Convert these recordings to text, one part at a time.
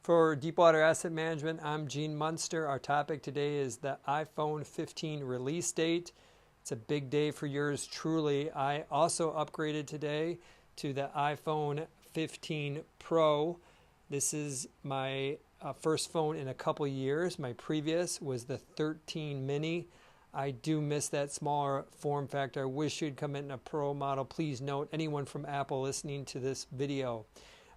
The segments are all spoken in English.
For Deepwater Asset Management, I'm Gene Munster. Our topic today is the iPhone 15 release date. It's a big day for yours truly. I also upgraded today to the iPhone 15 Pro. This is my first phone in a couple years. My previous was the 13 mini. I do miss that smaller form factor. I wish you'd come in a Pro model. Please note, anyone from Apple listening to this video,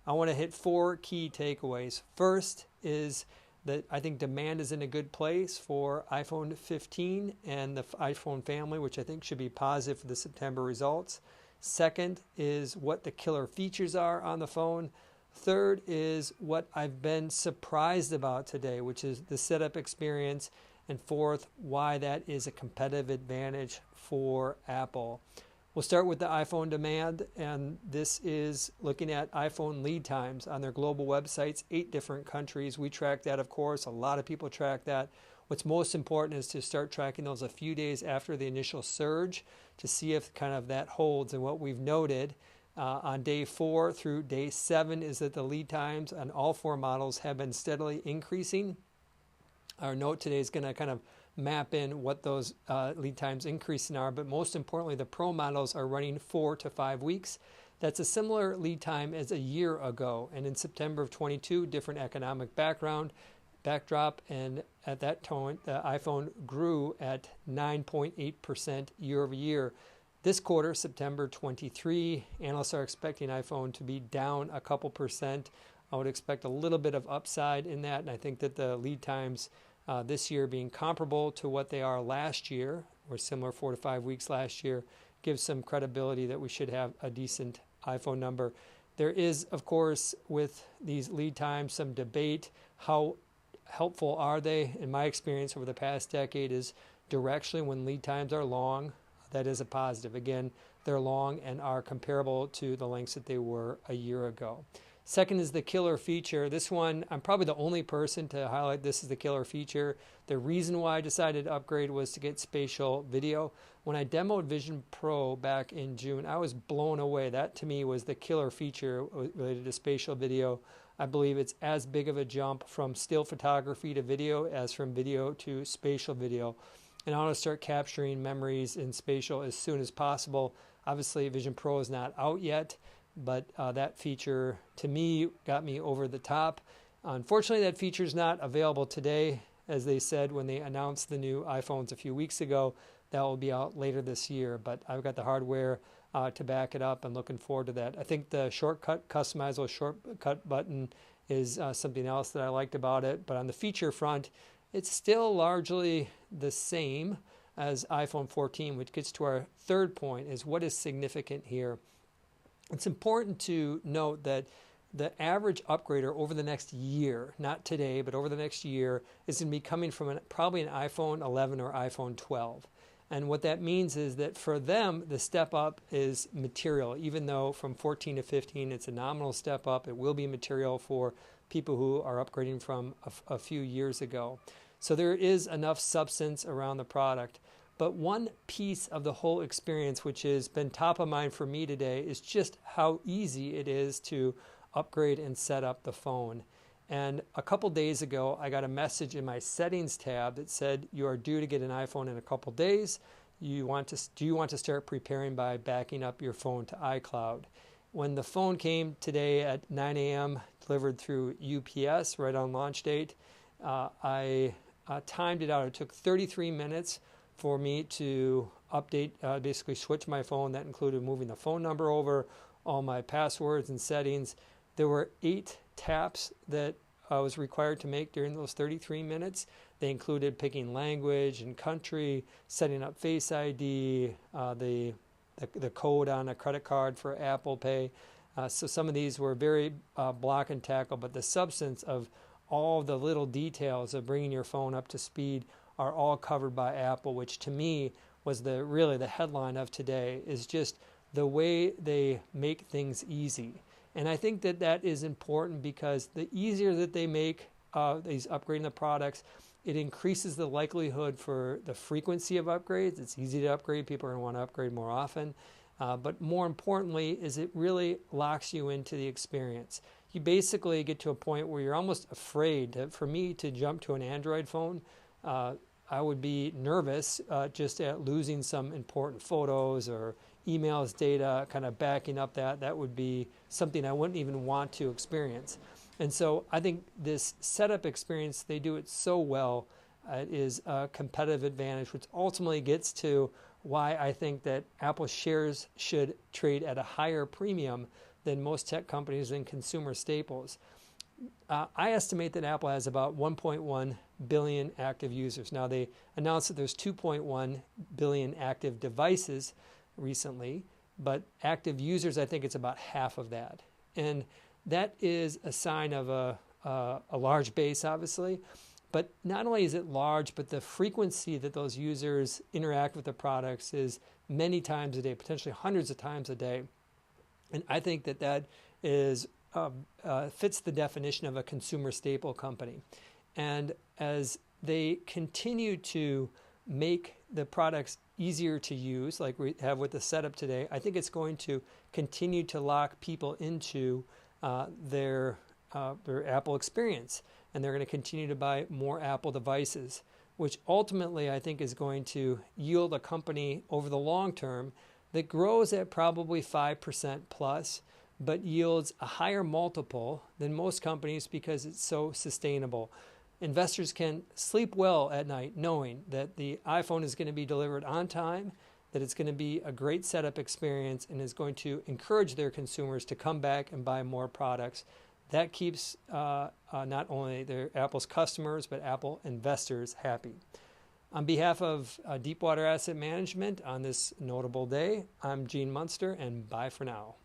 I want to hit 4 key takeaways. First is that I think demand is in a good place for iPhone 15 and the iPhone family, which I think should be positive for the September results. Second is what the killer features are on the phone. Third is what I've been surprised about today, which is the setup experience. And fourth, why that is a competitive advantage for Apple. We'll start with the iPhone demand, and this is looking at iPhone lead times on their global websites, 8 different countries. We track that, of course. A lot of people track that. What's most important is to start tracking those a few days after the initial surge to see if kind of that holds. And what we've noted on day 4 through day 7 is that the lead times on all 4 models have been steadily increasing. Our note today is going to kind of map in what those lead times increasing are, but most importantly, the Pro models are running 4 to 5 weeks. That's a similar lead time as a year ago, and in September of 22, different economic backdrop, and at that point, the iPhone grew at 9.8% year over year. This quarter, September 23, analysts are expecting iPhone to be down a couple percent. I would expect a little bit of upside in that, and I think that the lead times this year being comparable to what they are last year, or similar 4 to 5 weeks last year, gives some credibility that we should have a decent iPhone number. There is, of course, with these lead times, some debate. How helpful are they? In my experience over the past decade is directionally when lead times are long, that is a positive. Again, they're long and are comparable to the lengths that they were a year ago. Second is the killer feature. This one, I'm probably the only person to highlight this as the killer feature. The reason why I decided to upgrade was to get spatial video. When I demoed Vision Pro back in June, I was blown away. That to me was the killer feature related to spatial video. I believe it's as big of a jump from still photography to video as from video to spatial video. And I want to start capturing memories in spatial as soon as possible. Obviously, Vision Pro is not out yet, but that feature, to me, got me over the top. Unfortunately, that feature is not available today. As they said when they announced the new iPhones a few weeks ago, that will be out later this year. But I've got the hardware to back it up and looking forward to that. I think the shortcut, customizable shortcut button is something else that I liked about it. But on the feature front, it's still largely the same as iPhone 14, which gets to our third point, is what is significant here. It's important to note that the average upgrader over the next year, not today, but over the next year, is going to be coming from probably an iPhone 11 or iPhone 12. And what that means is that for them, the step up is material. Even though from 14 to 15, it's a nominal step up, it will be material for people who are upgrading from a few years ago. So there is enough substance around the product. But one piece of the whole experience, which has been top of mind for me today, is just how easy it is to upgrade and set up the phone. And a couple days ago, I got a message in my settings tab that said, you are due to get an iPhone in a couple days. Do you want to start preparing by backing up your phone to iCloud? When the phone came today at 9 a.m., delivered through UPS right on launch date, I timed it out. It took 33 minutes for me to update, basically switch my phone. That included moving the phone number over, all my passwords and settings. There were 8 taps that I was required to make during those 33 minutes. They included picking language and country, setting up Face ID, the code on a credit card for Apple Pay. So some of these were very block and tackle, but the substance of all the little details of bringing your phone up to speed are all covered by Apple, which to me was really the headline of today, is just the way they make things easy. And I think that that is important because the easier that they make these upgrading the products, it increases the likelihood for the frequency of upgrades. It's easy to upgrade. People are going to want to upgrade more often. But more importantly is it really locks you into the experience. you basically get to a point where you're almost afraid. For me to jump to an Android phone, I would be nervous just at losing some important photos or emails, data, kind of backing up that would be something I wouldn't even want to experience. And so I think this setup experience, they do it so well, is a competitive advantage, which ultimately gets to why I think that Apple shares should trade at a higher premium than most tech companies and consumer staples. I estimate that Apple has about 1.1 billion active users. Now, they announced that there's 2.1 billion active devices recently, but active users, I think it's about half of that. And that is a sign of a large base, obviously. But not only is it large, but the frequency that those users interact with the products is many times a day, potentially hundreds of times a day. And I think that that is fits the definition of a consumer staple company. And as they continue to make the products easier to use, like we have with the setup today, I think it's going to continue to lock people into their Apple experience. And they're going to continue to buy more Apple devices, which ultimately I think is going to yield a company over the long term that grows at probably 5% plus, but yields a higher multiple than most companies because it's so sustainable. Investors can sleep well at night knowing that the iPhone is going to be delivered on time, that it's going to be a great setup experience, and is going to encourage their consumers to come back and buy more products. That keeps not only their Apple's customers, but Apple investors happy. On behalf of Deepwater Asset Management on this notable day, I'm Gene Munster, and bye for now.